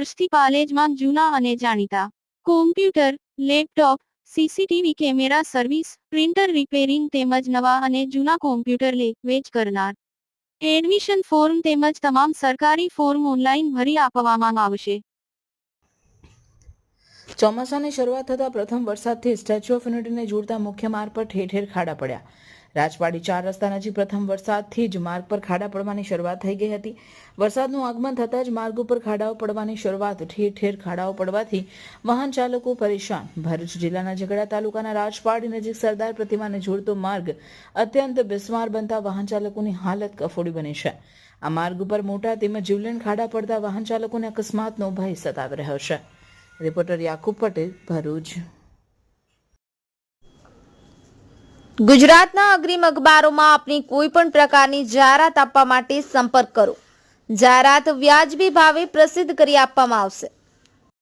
વર્ષથી પાલેજમાં જૂના અને જાણીતા computer, laptop, CCTV camera service, printer repairing તેમજ નવા અને જૂના કોમ્પ્યુટર લે વેચ કરનાર. એડમિશન ફોર્મ તેમજ તમામ સરકારી ફોર્મ ઓનલાઈન ભરી આપવામાં આવશે. ચોમાસાની શરૂઆત થતાં પ્રથમ વરસાદથી સ્ટેચ્યુ ઓફ યુનિટીને જોડતા મુખ્ય માર્ગ પર ઠેર ઠેર ખાડા પડ્યા. રાજવાડી 4 રસ્તા નજીક પ્રથમ વરસાદથી જ માર્ગ પર ખાડા પડવાની શરૂઆત થઈ ગઈ હતી. વરસાદનું આગમન થતાં જ માર્ગ ઉપર ખાડાઓ પડવાની શરૂઆત. ઠેર ઠેર ખાડાઓ પડવાથી વાહન ચાલકો પરેશાન. ભરૂચ જિલ્લાના ઝઘડા તાલુકાના રાજવાડી નજીક સરદાર પ્રતિમાને જોડતો માર્ગ અત્યંત બિસ્માર બનતા વાહન ચાલકોની હાલત કફોડી બની છે. આ માર્ગ ઉપર મોટા તેમજ જીવલેણ ખાડા પડતા વાહન ચાલકોને અકસ્માતનો ભય સતાવી રહ્યો છે. રિપોર્ટર યાકુબ પટેલ, ભરૂચ. ગુજરાતના અગ્રીમ અખબારોમાં આપની કોઈ પણ પ્રકારની જાહેરાત આપવા માટે સંપર્ક કરો. જાહેરાત વ્યાજબી ભાવે પ્રસિદ્ધ કરી આપવામાં આવશે.